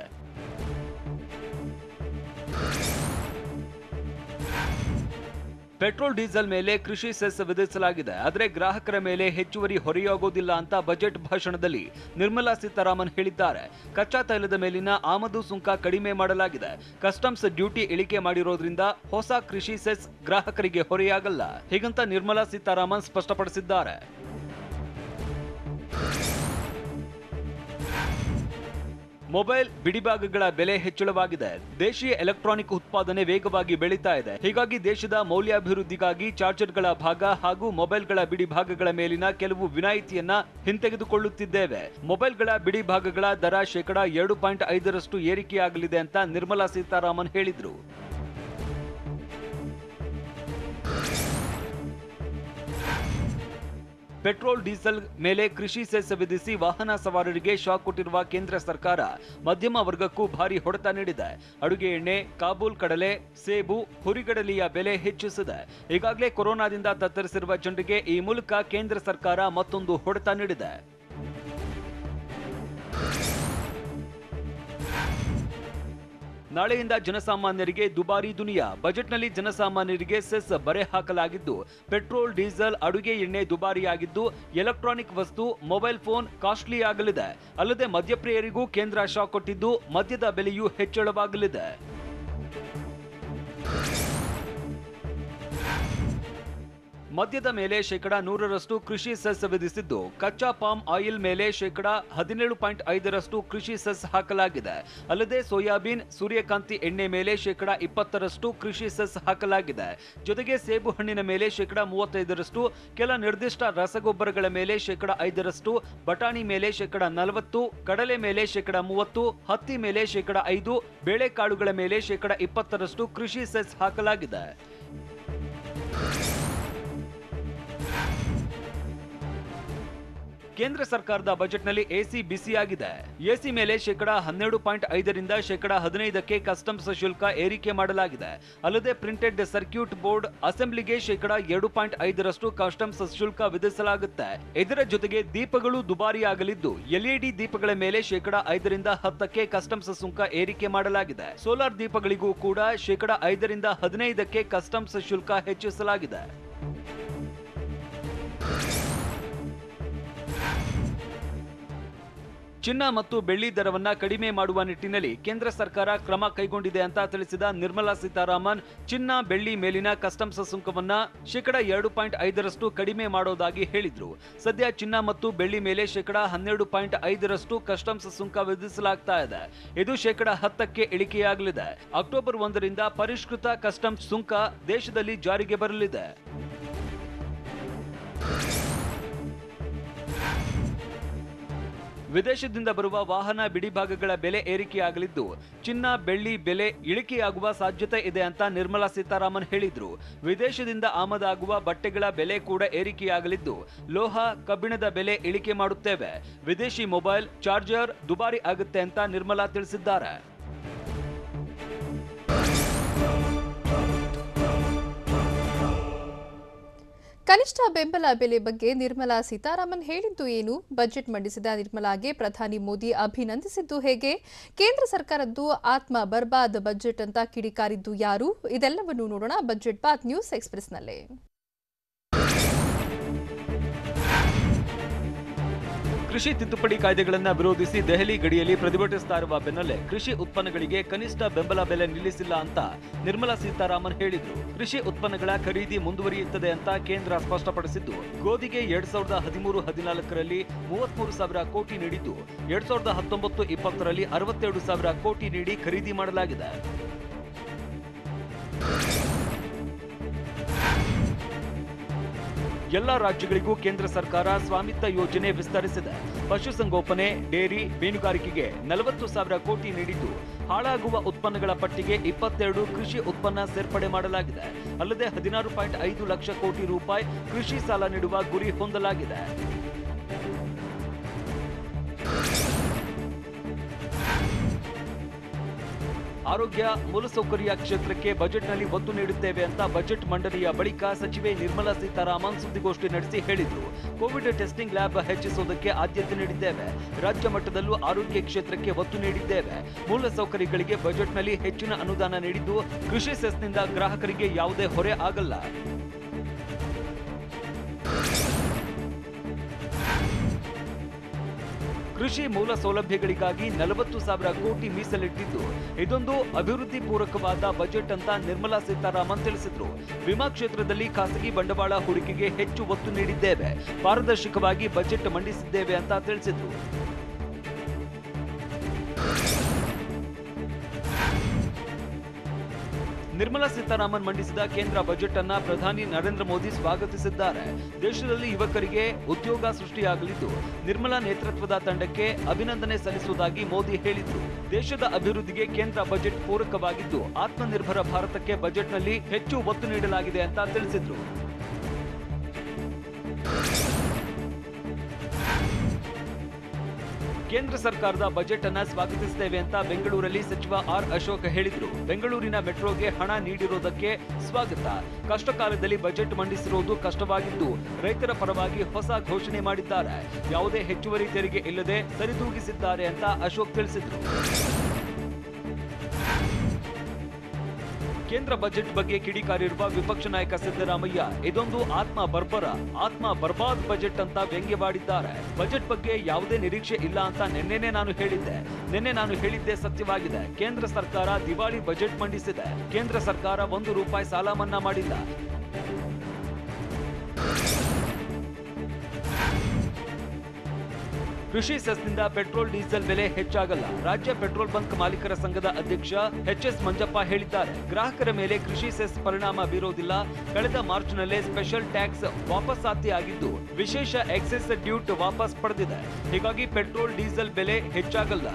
ಪೆಟ್ರೋಲ್ ಡೀಸೆಲ್ ಮೇಲೆ ಕೃಷಿ ಸೆಸ್ ವಿಧಿಸಲಾಗಿದೆ. ಆದರೆ ಗ್ರಾಹಕರ ಮೇಲೆ ಹೆಚ್ಚುವರಿ ಹೊರೆಯಾಗೋದಿಲ್ಲ ಅಂತ ಬಜೆಟ್ ಭಾಷಣದಲ್ಲಿ ನಿರ್ಮಲಾ ಸೀತಾರಾಮನ್ ಹೇಳಿದ್ದಾರೆ. ಕಚ್ಚಾ ತೈಲದ ಮೇಲಿನ ಆಮದು ಸುಂಕ ಕಡಿಮೆ ಮಾಡಲಾಗಿದೆ. ಕಸ್ಟಮ್ಸ್ ಡ್ಯೂಟಿ ಇಳಿಕೆ ಮಾಡಿರೋದ್ರಿಂದ ಹೊಸ ಕೃಷಿ ಸೆಸ್ ಗ್ರಾಹಕರಿಗೆ ಹೊರೆಯಾಗಲ್ಲ, ಹೀಗಂತ ನಿರ್ಮಲಾ ಸೀತಾರಾಮನ್ ಸ್ಪಷ್ಟಪಡಿಸಿದ್ದಾರೆ. ಮೊಬೈಲ್ ಬಿಡಿಭಾಗಗಳ ಬೆಲೆ ಹೆಚ್ಚಳವಾಗಿದೆ. ದೇಶೀಯ ಎಲೆಕ್ಟ್ರಾನಿಕ್ ಉತ್ಪಾದನೆ ವೇಗವಾಗಿ ಬೆಳೀತಾ ಇದೆ. ಹೀಗಾಗಿ ದೇಶದ ಮೌಲ್ಯಾಭಿವೃದ್ಧಿಗಾಗಿ ಚಾರ್ಜರ್ಗಳ ಭಾಗ ಹಾಗೂ ಮೊಬೈಲ್ಗಳ ಬಿಡಿಭಾಗಗಳ ಮೇಲಿನ ಕೆಲವು ವಿನಾಯಿತಿಯನ್ನ ಹಿಂತೆಗೆದುಕೊಳ್ಳುತ್ತಿದ್ದೇವೆ. ಮೊಬೈಲ್ಗಳ ಬಿಡಿಭಾಗಗಳ ದರ 2.5% ಏರಿಕೆಯಾಗಲಿದೆ ಅಂತ ನಿರ್ಮಲಾ ಸೀತಾರಾಮನ್ ಹೇಳಿದ್ರು. ಪೆಟ್ರೋಲ್ ಡೀಸೆಲ್ ಮೇಲೆ ಕೃಷಿ ಸೆಸ್ ವಿಧಿಸಿ ವಾಹನ ಸವಾರರಿಗೆ ಶಾಕ್ ಕೊಟ್ಟಿರುವ ಕೇಂದ್ರ ಸರ್ಕಾರ ಮಧ್ಯಮ ವರ್ಗಕ್ಕೂ ಭಾರಿ ಹೊಡೆತ ನೀಡಿದೆ. ಅಡುಗೆ ಎಣ್ಣೆ, ಕಾಬೂಲ್ ಕಡಲೆ, ಸೇಬು, ಹುರಿಗಡಲೆಯ ಬೆಲೆ ಹೆಚ್ಚಿಸಿದೆ. ಈಗಾಗಲೇ ಕೊರೋನಾದಿಂದ ತತ್ತರಿಸಿರುವ ಜನರಿಗೆ ಈ ಮೂಲಕ ಕೇಂದ್ರ ಸರ್ಕಾರ ಮತ್ತೊಂದು ಹೊಡೆತ ನೀಡಿದೆ. ನಾಳೆಯಿಂದ ಜನಸಾಮಾನ್ಯರಿಗೆ ದುಬಾರಿ ದುನಿಯಾ. ಬಜೆಟ್ನಲ್ಲಿ ಜನಸಾಮಾನ್ಯರಿಗೆ ಸೆಸ್ ಬರೆ ಹಾಕಲಾಗಿದ್ದು, ಪೆಟ್ರೋಲ್, ಡೀಸೆಲ್, ಅಡುಗೆ ಎಣ್ಣೆ ದುಬಾರಿಯಾಗಿದ್ದು, ಎಲೆಕ್ಟ್ರಾನಿಕ್ ವಸ್ತು, ಮೊಬೈಲ್ ಫೋನ್ ಕಾಸ್ಟ್ಲಿ ಆಗಲಿದೆ. ಅಲ್ಲದೆ ಮದ್ಯಪ್ರಿಯರಿಗೂ ಕೇಂದ್ರ ಶಾಕ್ ಕೊಟ್ಟಿದ್ದು, ಮದ್ಯದ ಬೆಲೆಯೂ ಹೆಚ್ಚಳವಾಗಲಿದೆ. ಮದ್ಯದ ಮೇಲೆ 100% ಕೃಷಿ ಸೆಸ್ ವಿಧಿಸಿದ್ದು, ಕಚ್ಚಾ ಪಾಮ್ ಆಯಿಲ್ ಮೇಲೆ 17.5% ಕೃಷಿ ಸೆಸ್ ಹಾಕಲಾಗಿದೆ. ಅಲ್ಲದೆ ಸೋಯಾಬೀನ್, ಸೂರ್ಯಕಾಂತಿ ಎಣ್ಣೆ ಮೇಲೆ 20% ಕೃಷಿ ಸೆಸ್ ಹಾಕಲಾಗಿದೆ. ಜೊತೆಗೆ ಸೇಬು ಹಣ್ಣಿನ ಮೇಲೆ 35%, ಕೆಲ ನಿರ್ದಿಷ್ಟ ರಸಗೊಬ್ಬರಗಳ ಮೇಲೆ 5%, ಬಟಾಣಿ ಮೇಲೆ 40%, ಕಡಲೆ ಮೇಲೆ 30%, ಹತ್ತಿ ಮೇಲೆ 5%, ಬೇಳೆಕಾಳುಗಳ ಮೇಲೆ 20% ಕೃಷಿ ಸೆಸ್ ಹಾಕಲಾಗಿದೆ. ಕೇಂದ್ರ ಸರ್ಕಾರದ ಬಜೆಟ್ನಲ್ಲಿ ಎಸಿ ಬಿಸಿಯಾಗಿದೆ. ಎಸಿ ಮೇಲೆ 12.5ರಿಂದ 15% ಕಸ್ಟಮ್ಸ್ ಶುಲ್ಕ ಏರಿಕೆ ಮಾಡಲಾಗಿದೆ. ಅಲ್ಲದೆ ಪ್ರಿಂಟೆಡ್ ಸರ್ಕ್ಯೂಟ್ ಬೋರ್ಡ್ ಅಸೆಂಬ್ಲಿಗೆ 2.5% ಕಸ್ಟಮ್ಸ್ ಶುಲ್ಕ ವಿಧಿಸಲಾಗುತ್ತೆ. ಇದರ ಜೊತೆಗೆ ದೀಪಗಳು ದುಬಾರಿಯಾಗಲಿದ್ದು, ಎಲ್ಇಡಿ ದೀಪಗಳ ಮೇಲೆ 5ರಿಂದ 10% ಕಸ್ಟಮ್ಸ್ ಸುಂಕ ಏರಿಕೆ ಮಾಡಲಾಗಿದೆ. ಸೋಲಾರ್ ದೀಪಗಳಿಗೂ ಕೂಡ 5ರಿಂದ 15% ಕಸ್ಟಮ್ಸ್ ಶುಲ್ಕ ಹೆಚ್ಚಿಸಲಾಗಿದೆ. ಚಿನ್ನ ಮತ್ತು ಬೆಳ್ಳಿ ದರವನ್ನ ಕಡಿಮೆ ಮಾಡುವ ನಿಟ್ಟಿನಲ್ಲಿ ಕೇಂದ್ರ ಸರ್ಕಾರ ಕ್ರಮ ಕೈಗೊಂಡಿದೆ ಅಂತ ತಿಳಿಸಿದ ನಿರ್ಮಲಾ ಸೀತಾರಾಮನ್, ಚಿನ್ನ, ಬೆಳ್ಳಿ ಮೇಲಿನ ಕಸ್ಟಮ್ಸ್ ಸುಂಕವನ್ನ 2.5% ಕಡಿಮೆ ಮಾಡೋದಾಗಿ ಹೇಳಿದ್ರು. ಸದ್ಯ ಚಿನ್ನ ಮತ್ತು ಬೆಳ್ಳಿ ಮೇಲೆ 12.5% ಕಸ್ಟಮ್ಸ್ ಸುಂಕ ವಿಧಿಸಲಾಗ್ತಾ ಇದೆ. ಇದು 10% ಇಳಿಕೆಯಾಗಲಿದೆ. ಅಕ್ಟೋಬರ್ 1ರಿಂದ ಪರಿಷ್ಕೃತ ಕಸ್ಟಮ್ಸ್ ಸುಂಕ ದೇಶದಲ್ಲಿ ಜಾರಿಗೆ ಬರಲಿದೆ. ವಿದೇಶದಿಂದ ಬರುವ ವಾಹನ ಬಿಡಿಭಾಗಗಳ ಬೆಲೆ ಏರಿಕೆಯಾಗಲಿದ್ದು, ಚಿನ್ನ, ಬೆಳ್ಳಿ ಬೆಲೆ ಇಳಿಕೆಯಾಗುವ ಸಾಧ್ಯತೆ ಇದೆ ಅಂತ ನಿರ್ಮಲಾ ಸೀತಾರಾಮನ್ ಹೇಳಿದ್ರು. ವಿದೇಶದಿಂದ ಆಮದಾಗುವ ಬಟ್ಟೆಗಳ ಬೆಲೆ ಕೂಡ ಏರಿಕೆಯಾಗಲಿದ್ದು, ಲೋಹ, ಕಬ್ಬಿಣದ ಬೆಲೆ ಇಳಿಕೆ ಮಾಡುತ್ತೇವೆ. ವಿದೇಶಿ ಮೊಬೈಲ್, ಚಾರ್ಜರ್ ದುಬಾರಿ ಆಗುತ್ತೆ ಅಂತ ನಿರ್ಮಲಾ ತಿಳಿಸಿದ್ದಾರೆ. ಕನಿಷ್ಠ ಬೆಂಬಲ ಬೆಲೆ ಬಗ್ಗೆ ನಿರ್ಮಲಾ ಸೀತಾರಾಮನ್ ಹೇಳಿದ್ದು ಏನು? ಬಜೆಟ್ ಮಂಡಿಸಿದ ನಿರ್ಮಲಾಗೆ ಪ್ರಧಾನಿ ಮೋದಿ ಅಭಿನಂದಿಸಿದ್ದು ಹೇಗೆ? ಕೇಂದ್ರ ಸರ್ಕಾರದ್ದು ಆತ್ಮ ಬರ್ಬಾದ್ ಬಜೆಟ್ ಅಂತ ಕಿಡಿಕಾರಿದ್ದು ಯಾರು? ಇದೆಲ್ಲವನ್ನೂ ನೋಡೋಣ ಬಜೆಟ್ ಬಾತ್ ನ್ಯೂಸ್ ಎಕ್ಸ್‌ಪ್ರೆಸ್‌ನಲ್ಲಿ. ಕೃಷಿ ತಿದ್ದುಪಡಿ ಕಾಯ್ದೆಗಳನ್ನು ವಿರೋಧಿಸಿ ದೆಹಲಿ ಗಡಿಯಲ್ಲಿ ಪ್ರತಿಭಟಿಸ್ತಾ ಇರುವ ಬೆನ್ನಲ್ಲೇ ಕೃಷಿ ಉತ್ಪನ್ನಗಳಿಗೆ ಕನಿಷ್ಠ ಬೆಂಬಲ ಬೆಲೆ ನಿಲ್ಲಿಸಿಲ್ಲ ಅಂತ ನಿರ್ಮಲಾ ಸೀತಾರಾಮನ್ ಹೇಳಿದ್ರು. ಕೃಷಿ ಉತ್ಪನ್ನಗಳ ಖರೀದಿ ಮುಂದುವರಿಯುತ್ತದೆ ಅಂತ ಕೇಂದ್ರ ಸ್ಪಷ್ಟಪಡಿಸಿದ್ದು, ಗೋಧಿಗೆ 2013-14ರಲ್ಲಿ 33,000 ಕೋಟಿ ನೀಡಿದ್ದು, 2019-20ರಲ್ಲಿ 62,000 ಕೋಟಿ ನೀಡಿ ಖರೀದಿ ಮಾಡಲಾಗಿದೆ. ಎಲ್ಲಾ ರಾಜ್ಯಗಳಿಗೂ ಕೇಂದ್ರ ಸರ್ಕಾರ ಸ್ವಾಮಿತ್ವ ಯೋಜನೆ ವಿಸ್ತರಿಸಿದೆ. ಪಶುಸಂಗೋಪನೆ, ಡೇರಿ, ಮೀನುಗಾರಿಕೆಗೆ 40,000 ಕೋಟಿ ನೀಡಿದ್ದು, ಹಾಳಾಗುವ ಉತ್ಪನ್ನಗಳ ಪಟ್ಟಿಗೆ 22 ಕೃಷಿ ಉತ್ಪನ್ನ ಸೇರ್ಪಡೆ ಮಾಡಲಾಗಿದೆ. ಅಲ್ಲದೆ 16.5 ಲಕ್ಷ ಕೋಟಿ ರೂಪಾಯಿ ಕೃಷಿ ಸಾಲ ನೀಡುವ ಗುರಿ ಹೊಂದಲಾಗಿದೆ. ಆರೋಗ್ಯ, ಮೂಲಸೌಕರ್ಯ ಕ್ಷೇತ್ರಕ್ಕೆ ಬಜೆಟ್ನಲ್ಲಿ ಒತ್ತು ನೀಡುತ್ತೇವೆ ಅಂತ ಬಜೆಟ್ ಮಂಡನೆಯ ಬಳಿಕ ಸಚಿವೆ ನಿರ್ಮಲಾ ಸೀತಾರಾಮನ್ ಸುದ್ದಿಗೋಷ್ಠಿ ನಡೆಸಿ ಹೇಳಿದ್ರು. ಕೋವಿಡ್ ಟೆಸ್ಟಿಂಗ್ ಲ್ಯಾಬ್ ಹೆಚ್ಚಿಸುವುದಕ್ಕೆ ಆದ್ಯತೆ ನೀಡಿದ್ದೇವೆ. ರಾಜ್ಯ ಮಟ್ಟದಲ್ಲೂ ಆರೋಗ್ಯ ಕ್ಷೇತ್ರಕ್ಕೆ ಒತ್ತು ನೀಡಿದ್ದೇವೆ. ಮೂಲಸೌಕರ್ಯಗಳಿಗೆ ಬಜೆಟ್ನಲ್ಲಿ ಹೆಚ್ಚಿನ ಅನುದಾನ ನೀಡಿದ್ದು, ಕೃಷಿ ಸೆಸ್ನಿಂದ ಗ್ರಾಹಕರಿಗೆ ಯಾವುದೇ ಹೊರೆ ಆಗಲ್ಲ. ಕೃಷಿ ಮೂಲ ಸೌಲಭ್ಯಗಳಿಗಾಗಿ 40,000 ಕೋಟಿ ಮೀಸಲಿಟ್ಟಿದ್ದು, ಇದೊಂದು ಅಭಿವೃದ್ಧಿ ಪೂರಕವಾದ ಬಜೆಟ್ ಅಂತ ನಿರ್ಮಲಾ ಸೀತಾರಾಮನ್ ತಿಳಿಸಿದ್ರು. ವಿಮಾ ಕ್ಷೇತ್ರದಲ್ಲಿ ಖಾಸಗಿ ಬಂಡವಾಳ ಹೂಡಿಕೆಗೆ ಹೆಚ್ಚು ಒತ್ತು ನೀಡಿದ್ದೇವೆ. ಪಾರದರ್ಶಕವಾಗಿ ಬಜೆಟ್ ಮಂಡಿಸಿದ್ದೇವೆ ಅಂತ ತಿಳಿಸಿದ್ರು. ನಿರ್ಮಲಾ ಸೀತಾರಾಮನ್ ಮಂಡಿಸಿದ ಕೇಂದ್ರ ಬಜೆಟ್ ಅನ್ನ ಪ್ರಧಾನಿ ನರೇಂದ್ರ ಮೋದಿ ಸ್ವಾಗತಿಸಿದ್ದಾರೆ. ದೇಶದಲ್ಲಿ ಯುವಕರಿಗೆ ಉದ್ಯೋಗ ಸೃಷ್ಟಿಯಾಗಲಿದ್ದು, ನಿರ್ಮಲಾ ನೇತೃತ್ವದ ತಂಡಕ್ಕೆ ಅಭಿನಂದನೆ ಸಲ್ಲಿಸುವುದಾಗಿ ಮೋದಿ ಹೇಳಿದ್ರು. ದೇಶದ ಅಭಿವೃದ್ಧಿಗೆ ಕೇಂದ್ರ ಬಜೆಟ್ ಪೂರಕವಾಗಿದ್ದು, ಆತ್ಮನಿರ್ಭರ ಭಾರತಕ್ಕೆ ಬಜೆಟ್ನಲ್ಲಿ ಹೆಚ್ಚು ಒತ್ತು ನೀಡಲಾಗಿದೆ ಅಂತ ತಿಳಿಸಿದ್ರು. ಕೇಂದ್ರ ಸರ್ಕಾರದ ಬಜೆಟ್ ಅನ್ನ ಸ್ವಾಗತಿಸುತ್ತೇವೆ ಅಂತ ಬೆಂಗಳೂರಲ್ಲಿ ಸಚಿವ ಆರ್ ಅಶೋಕ್ ಹೇಳಿದ್ರು. ಬೆಂಗಳೂರಿನ ಮೆಟ್ರೋಗೆ ಹಣ ನೀಡಿರುವುದಕ್ಕೆ ಸ್ವಾಗತ. ಕಷ್ಟ ಕಾಲದಲ್ಲಿ ಬಜೆಟ್ ಮಂಡಿಸಿರುವುದು ಕಷ್ಟವಾಗಿದ್ದು ರೈತರ ಪರವಾಗಿ ಹೊಸ ಘೋಷಣೆ ಮಾಡಿದ್ದಾರೆ. ಯಾವುದೇ ಹೆಚ್ಚುವರಿ ತೆರಿಗೆ ಇಲ್ಲದೆ ಸರಿದೂಗಿಸಿದ್ದಾರೆ ಅಂತ ಅಶೋಕ್ ತಿಳಿಸಿದ್ರು. ಕೇಂದ್ರ ಬಜೆಟ್ ಬಗ್ಗೆ ಕಿಡಿಕಾರಿರುವ ವಿಪಕ್ಷ ನಾಯಕ ಸಿದ್ದರಾಮಯ್ಯ ಇದೊಂದು ಆತ್ಮ ಬರ್ಬಾದ್ ಬಜೆಟ್ ಅಂತ ವ್ಯಂಗ್ಯವಾಡಿದ್ದಾರೆ. ಬಜೆಟ್ ಬಗ್ಗೆ ಯಾವುದೇ ನಿರೀಕ್ಷೆ ಇಲ್ಲ ಅಂತ ನಿನ್ನೆ ನಾನು ಹೇಳಿದ್ದೆ ಸತ್ಯವಾಗಿದೆ. ಕೇಂದ್ರ ಸರ್ಕಾರ ದಿವಾಳಿ ಬಜೆಟ್ ಮಂಡಿಸಿದೆ. ಕೇಂದ್ರ ಸರ್ಕಾರ ₹1 ಸಾಲ ಮನ್ನಾ ಮಾಡಿಲ್ಲ. ಕೃಷಿ ಸೆಸ್ನಿಂದ ಪೆಟ್ರೋಲ್ ಡೀಸೆಲ್ ಬೆಲೆ ಹೆಚ್ಚಾಗಲ್ಲ. ರಾಜ್ಯ ಪೆಟ್ರೋಲ್ ಬಂಕ್ ಮಾಲೀಕರ ಸಂಘದ ಅಧ್ಯಕ್ಷ ಎಚ್.ಎಸ್. ಮಂಜಪ್ಪ ಹೇಳಿದ್ದಾರೆ. ಗ್ರಾಹಕರ ಮೇಲೆ ಕೃಷಿ ಸೆಸ್ ಪರಿಣಾಮ ಬೀರೋದಿಲ್ಲ. ಕಳೆದ ಮಾರ್ಚ್ನಲ್ಲೇ ಸ್ಪೆಷಲ್ ಟ್ಯಾಕ್ಸ್ ವಾಪಸಾತಿ ಆಗಿದ್ದು ವಿಶೇಷ ಎಕ್ಸೆಸ್ ಡ್ಯೂಟಿ ವಾಪಸ್ ಪಡೆದಿದೆ. ಹೀಗಾಗಿ ಪೆಟ್ರೋಲ್ ಡೀಸೆಲ್ ಬೆಲೆ ಹೆಚ್ಚಾಗಲ್ಲ.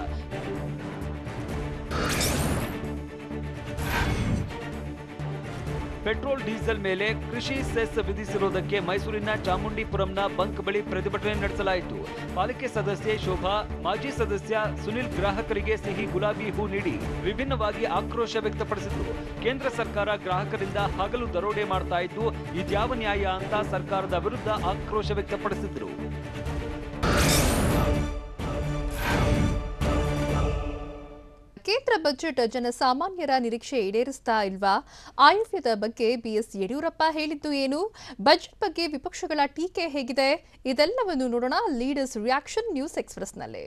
ಪೆಟ್ರೋಲ್ ಡೀಸೆಲ್ ಮೇಲೆ ಕೃಷಿ ಸೆಸ್ ವಿಧಿಸಿರುವುದಕ್ಕೆ ಮೈಸೂರಿನ ಚಾಮುಂಡಿಪುರಂನ ಬಂಕ್ ಬಳಿ ಪ್ರತಿಭಟನೆ ನಡೆಸಲಾಯಿತು. ಪಾಲಿಕೆ ಸದಸ್ಯೆ ಶೋಭಾ, ಮಾಜಿ ಸದಸ್ಯ ಸುನಿಲ್ ಗ್ರಾಹಕರಿಗೆ ಸಿಹಿ ಗುಲಾಬಿ ಹೂ ನೀಡಿ ವಿಭಿನ್ನವಾಗಿ ಆಕ್ರೋಶ ವ್ಯಕ್ತಪಡಿಸಿದರು. ಕೇಂದ್ರ ಸರ್ಕಾರ ಗ್ರಾಹಕರಿಂದ ಹಗಲು ದರೋಡೆ ಮಾಡ್ತಾ ಇದ್ದು ಇದ್ಯಾವ ನ್ಯಾಯ ಅಂತ ಸರ್ಕಾರದ ವಿರುದ್ಧ ಆಕ್ರೋಶ ವ್ಯಕ್ತಪಡಿಸಿದರು. ಕೇಂದ್ರ ಬಜೆಟ್ ಜನಸಾಮಾನ್ಯರ ನಿರೀಕ್ಷೆ ಈಡೇರಿಸ್ತಾ ಇಲ್ವಾ? ಆಯವ್ಯದ ಬಗ್ಗೆ ಬಿಎಸ್ ಯಡಿಯೂರಪ್ಪ ಹೇಳಿದ್ದು ಏನು? ಬಜೆಟ್ ಬಗ್ಗೆ ವಿಪಕ್ಷಗಳ ಟೀಕೆ ಹೇಗಿದೆ? ಇದೆಲ್ಲವನ್ನು ನೋಡೋಣ ಲೀಡರ್ಸ್ ರಿಯಾಕ್ಷನ್ ನ್ಯೂಸ್ ಎಕ್ಸ್‌ಪ್ರೆಸ್‌ನಲ್ಲಿ.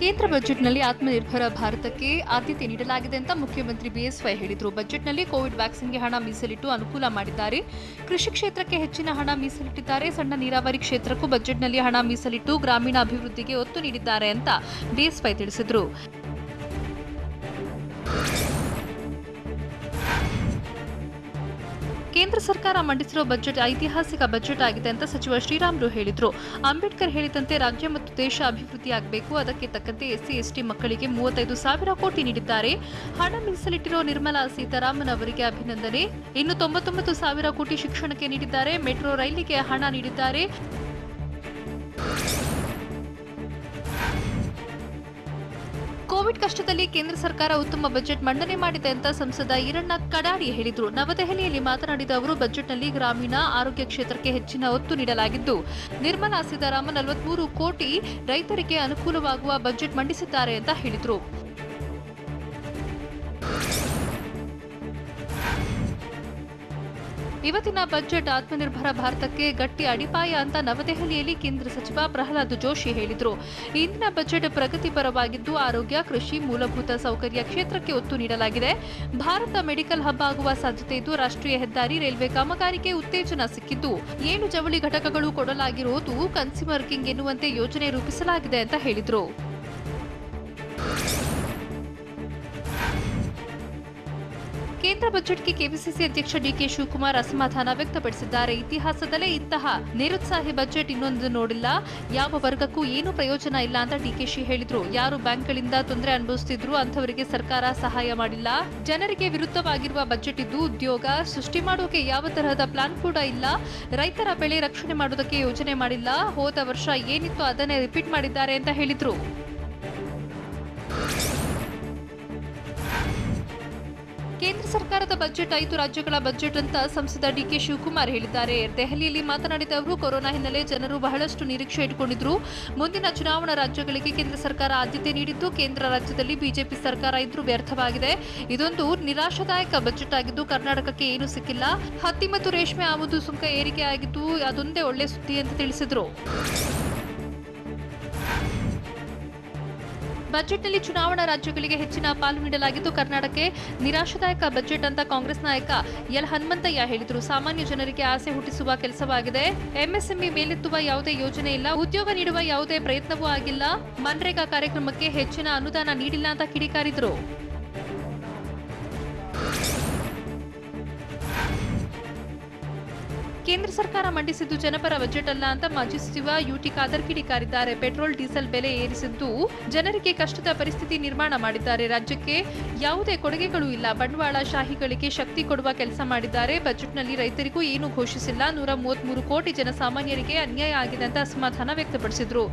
ಕೇಂದ್ರ ಬಜೆಟ್ನಲ್ಲಿ ಆತ್ಮನಿರ್ಭರ ಭಾರತಕ್ಕೆ ಆದ್ಯತೆ ನೀಡಲಾಗಿದೆ ಅಂತ ಮುಖ್ಯಮಂತ್ರಿ ಬಿಎಸ್ವೈ ಹೇಳಿದರು. ಬಜೆಟ್ನಲ್ಲಿ ಕೋವಿಡ್ ವ್ಯಾಕ್ಸಿನ್ಗೆ ಹಣ ಮೀಸಲಿಟ್ಟು ಅನುಕೂಲ ಮಾಡಿದ್ದಾರೆ. ಕೃಷಿ ಕ್ಷೇತ್ರಕ್ಕೆ ಹೆಚ್ಚಿನ ಹಣ ಮೀಸಲಿಟ್ಟಿದ್ದಾರೆ. ಸಣ್ಣ ನೀರಾವರಿ ಕ್ಷೇತ್ರಕ್ಕೂ ಬಜೆಟ್ನಲ್ಲಿ ಹಣ ಮೀಸಲಿಟ್ಟು ಗ್ರಾಮೀಣ ಅಭಿವೃದ್ಧಿಗೆ ಒತ್ತು ನೀಡಿದ್ದಾರೆ ಅಂತ ಬಿಎಸ್ವೈ ತಿಳಿಸಿದರು. ಕೇಂದ್ರ ಸರ್ಕಾರ ಮಂಡಿಸಿರುವ ಬಜೆಟ್ ಐತಿಹಾಸಿಕ ಬಜೆಟ್ ಆಗಿದೆ ಅಂತ ಸಚಿವ ಶ್ರೀರಾಮುಲು ಹೇಳಿದರು. ಅಂಬೇಡ್ಕರ್ ಹೇಳಿದಂತೆ ರಾಜ್ಯ ಮತ್ತು ದೇಶ ಅಭಿವೃದ್ಧಿಯಾಗಬೇಕು. ಅದಕ್ಕೆ ತಕ್ಕಂತೆ ಎಸ್ಸಿ ಎಸ್ಟಿ ಮಕ್ಕಳಿಗೆ 35,000 ಕೋಟಿ ನೀಡಿದ್ದಾರೆ. ಹಣ ಮೀಸಲಿಟ್ಟಿರುವ ನಿರ್ಮಲಾ ಸೀತಾರಾಮನ್ ಅವರಿಗೆ ಅಭಿನಂದನೆ. ಇನ್ನು 99,000 ಕೋಟಿ ಶಿಕ್ಷಣಕ್ಕೆ ನೀಡಿದ್ದಾರೆ. ಮೆಟ್ರೋ ರೈಲಿಗೆ ಹಣ ನೀಡಿದ್ದಾರೆ. ಕೋವಿಡ್ ಕಷ್ಟದಲ್ಲಿ ಕೇಂದ್ರ ಸರ್ಕಾರ ಉತ್ತಮ ಬಜೆಟ್ ಮಂಡನೆ ಮಾಡಿದೆ ಅಂತ ಸಂಸದ ಈರಣ್ಣ ಕಡಾಡಿ ಹೇಳಿದರು. ನವದೆಹಲಿಯಲ್ಲಿ ಮಾತನಾಡಿದ ಅವರು, ಬಜೆಟ್ನಲ್ಲಿ ಗ್ರಾಮೀಣ ಆರೋಗ್ಯ ಕ್ಷೇತ್ರಕ್ಕೆ ಹೆಚ್ಚಿನ ಒತ್ತು ನೀಡಲಾಗಿದ್ದು ನಿರ್ಮಲಾ ಸೀತಾರಾಮನ್ 43 ಕೋಟಿ ರೈತರಿಗೆ ಅನುಕೂಲವಾಗುವ ಬಜೆಟ್ ಮಂಡಿಸಿದ್ದಾರೆ ಅಂತ ಹೇಳಿದರು. ಇವತ್ತಿನ ಬಜೆಟ್ ಆತ್ಮನಿರ್ಭರ ಭಾರತಕ್ಕೆ ಗಟ್ಟಿ ಅಡಿಪಾಯ ಅಂತ ನವದೆಹಲಿಯಲ್ಲಿ ಕೇಂದ್ರ ಸಚಿವ ಪ್ರಹ್ಲಾದ್ ಜೋಶಿ ಹೇಳಿದರು. ಇಂದಿನ ಬಜೆಟ್ ಪ್ರಗತಿಪರವಾಗಿದ್ದು ಆರೋಗ್ಯ, ಕೃಷಿ, ಮೂಲಭೂತ ಸೌಕರ್ಯ ಕ್ಷೇತ್ರಕ್ಕೆ ಒತ್ತು ನೀಡಲಾಗಿದೆ. ಭಾರತ ಮೆಡಿಕಲ್ ಹಬ್ ಆಗುವ ಸಾಧ್ಯತೆ ಇದ್ದು ರಾಷ್ಟ್ರೀಯ ಹೆದ್ದಾರಿ, ರೈಲ್ವೆ ಕಾಮಗಾರಿಗೆ ಉತ್ತೇಜನ ಸಿಕ್ಕಿದ್ದು 7 ಜವಳಿ ಘಟಕಗಳು ಕೊಡಲಾಗಿರುವುದು ಕನ್ಸ್ಯೂಮರ್ ಕಿಂಗ್ ಎನ್ನುವಂತೆ ಯೋಜನೆ ರೂಪಿಸಲಾಗಿದೆ ಅಂತ ಹೇಳಿದರು. ಕೇಂದ್ರ ಬಜೆಟ್ಗೆ ಕೆಪಿಸಿಸಿ ಅಧ್ಯಕ್ಷ ಡಿಕೆ ಶಿವಕುಮಾರ್ ಅಸಮಾಧಾನ ವ್ಯಕ್ತಪಡಿಸಿದ್ದಾರೆ. ಇತಿಹಾಸದಲ್ಲೇ ಇಂತಹ ನಿರುತ್ಸಾಹಿ ಬಜೆಟ್ ಇನ್ನೊಂದು ನೋಡಿಲ್ಲ. ಯಾವ ವರ್ಗಕ್ಕೂ ಏನೂ ಪ್ರಯೋಜನ ಇಲ್ಲ ಅಂತ ಡಿಕೆಶಿ ಹೇಳಿದ್ರು. ಯಾರು ಬ್ಯಾಂಕ್ಗಳಿಂದ ತೊಂದರೆ ಅನುಭವಿಸುತ್ತಿದ್ರು ಅಂಥವರಿಗೆ ಸರ್ಕಾರ ಸಹಾಯ ಮಾಡಿಲ್ಲ. ಜನರಿಗೆ ವಿರುದ್ಧವಾಗಿರುವ ಬಜೆಟ್ ಇದ್ದು ಉದ್ಯೋಗ ಸೃಷ್ಟಿ ಮಾಡೋಕೆ ಯಾವ ತರಹದ ಪ್ಲಾನ್ ಕೂಡ ಇಲ್ಲ. ರೈತರ ಬೆಳೆ ರಕ್ಷಣೆ ಮಾಡೋದಕ್ಕೆ ಯೋಜನೆ ಮಾಡಿಲ್ಲ. ಹೋದ ವರ್ಷ ಏನಿತ್ತು ಅದನ್ನೇ ರಿಪೀಟ್ ಮಾಡಿದ್ದಾರೆ ಅಂತ ಹೇಳಿದ್ರು. ಕೇಂದ್ರ ಸರ್ಕಾರದ ಬಜೆಟ್ 5 ರಾಜ್ಯಗಳ ಬಜೆಟ್ ಅಂತ ಸಂಸದ ಡಿಕೆ ಶಿವಕುಮಾರ್ ಹೇಳಿದ್ದಾರೆ. ದೆಹಲಿಯಲ್ಲಿ ಮಾತನಾಡಿದ ಅವರು, ಕೊರೋನಾ ಹಿನ್ನೆಲೆ ಜನರು ಬಹಳಷ್ಟು ನಿರೀಕ್ಷೆ ಇಟ್ಟುಕೊಂಡಿದ್ರು. ಮುಂದಿನ ಚುನಾವಣಾ ರಾಜ್ಯಗಳಿಗೆ ಕೇಂದ್ರ ಸರ್ಕಾರ ಆದ್ಯತೆ ನೀಡಿದ್ದು ಕೇಂದ್ರ ರಾಜ್ಯದಲ್ಲಿ ಬಿಜೆಪಿ ಸರ್ಕಾರ ಇದ್ರೂ ವ್ಯರ್ಥವಾಗಿದೆ. ಇದೊಂದು ನಿರಾಶಾದಾಯಕ ಬಜೆಟ್ ಆಗಿದ್ದು ಕರ್ನಾಟಕಕ್ಕೆ ಏನೂ ಸಿಕ್ಕಿಲ್ಲ. ಹತ್ತಿ ಮತ್ತು ರೇಷ್ಮೆ ಆಮದು ಸುಂಕ ಏರಿಕೆ ಆಗಿದ್ದು ಅದೊಂದೇ ಒಳ್ಳೆ ಸುದ್ದಿ ಅಂತ ತಿಳಿಸಿದರು. ಬಜೆಟ್ನಲ್ಲಿ ಚುನಾವಣಾ ರಾಜ್ಯಗಳಿಗೆ ಹೆಚ್ಚಿನ ಪಾಲು ನೀಡಲಾಗಿದ್ದು ಕರ್ನಾಟಕಕ್ಕೆ ನಿರಾಶಾದಾಯಕ ಬಜೆಟ್ ಅಂತ ಕಾಂಗ್ರೆಸ್ ನಾಯಕ ಎಲ್ ಹನುಮಂತಯ್ಯ ಹೇಳಿದರು. ಸಾಮಾನ್ಯ ಜನರಿಗೆ ಆಸೆ ಹುಟ್ಟಿಸುವ ಕೆಲಸವಾಗಿದೆ. ಎಂಎಸ್ಎಂಇ ಮೇಲೆತ್ತುವ ಯಾವುದೇ ಯೋಜನೆ ಇಲ್ಲ. ಉದ್ಯೋಗ ನೀಡುವ ಯಾವುದೇ ಪ್ರಯತ್ನವೂ ಆಗಿಲ್ಲ. ಮನ್ರೇಗಾ ಕಾರ್ಯಕ್ರಮಕ್ಕೆ ಹೆಚ್ಚಿನ ಅನುದಾನ ನೀಡಿಲ್ಲ ಅಂತ ಕಿಡಿಕಾರಿದರು. ಕೇಂದ್ರ ಸರ್ಕಾರ ಮಂಡಿಸಿದ್ದು ಜನಪರ ಬಜೆಟ್ ಅಲ್ಲ ಅಂತ ಮಾಜಿ ಸಚಿವ ಯುಟಿ ಖಾದರ್ ಕಿಡಿಕಾರಿದ್ದಾರೆ. ಪೆಟ್ರೋಲ್ ಡೀಸೆಲ್ ಬೆಲೆ ಏರಿಸಿದ್ದು ಜನರಿಗೆ ಕಷ್ಟದ ಪರಿಸ್ಥಿತಿ ನಿರ್ಮಾಣ ಮಾಡಿದ್ದಾರೆ. ರಾಜ್ಯಕ್ಕೆ ಯಾವುದೇ ಕೊಡುಗೆಗಳು ಇಲ್ಲ. ಬಂಡವಾಳ ಶಾಹಿಗಳಿಗೆ ಶಕ್ತಿ ಕೊಡುವ ಕೆಲಸ ಮಾಡಿದ್ದಾರೆ. ಬಜೆಟ್ನಲ್ಲಿ ರೈತರಿಗೂ ಏನು ಘೋಷಿಸಿಲ್ಲ. 133 ಕೋಟಿ ಜನಸಾಮಾನ್ಯರಿಗೆ ಅನ್ಯಾಯ ಆಗಿದೆ ಅಂತ ಅಸಮಾಧಾನ ವ್ಯಕ್ತಪಡಿಸಿದ್ರು.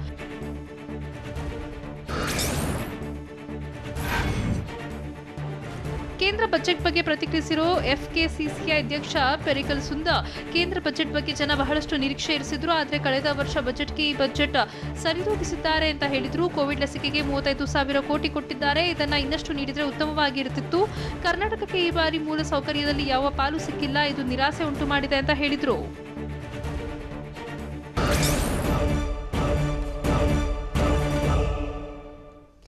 ಕೇಂದ್ರ ಬಜೆಟ್ ಬಗ್ಗೆ ಪ್ರತಿಕ್ರಿಯಿಸಿರೋ ಎಫ್ಕೆಸಿಸಿಐ ಅಧ್ಯಕ್ಷ ಪೆರಿಕಲ್ ಸುಂದರ್, ಕೇಂದ್ರ ಬಜೆಟ್ ಬಗ್ಗೆ ಜನ ಬಹಳಷ್ಟು ನಿರೀಕ್ಷೆ ಇರಿಸಿದ್ರು. ಆದರೆ ಕಳೆದ ವರ್ಷ ಬಜೆಟ್ಗೆ ಈ ಬಜೆಟ್ ಸರಿದೂಗಿಸಿದ್ದಾರೆ ಅಂತ ಹೇಳಿದ್ರು. ಕೋವಿಡ್ ಲಸಿಕೆಗೆ 35,000 ಕೋಟಿ ಕೊಟ್ಟಿದ್ದಾರೆ. ಇದನ್ನ ಇನ್ನಷ್ಟು ನೀಡಿದ್ರೆ ಉತ್ತಮವಾಗಿರುತ್ತಿತ್ತು. ಕರ್ನಾಟಕಕ್ಕೆ ಈ ಬಾರಿ ಮೂಲ ಸೌಕರ್ಯದಲ್ಲಿ ಯಾವ ಪಾಲು ಸಿಕ್ಕಿಲ್ಲ. ಇದು ನಿರಾಸೆ ಉಂಟು ಮಾಡಿದೆ ಅಂತ ಹೇಳಿದ್ರು.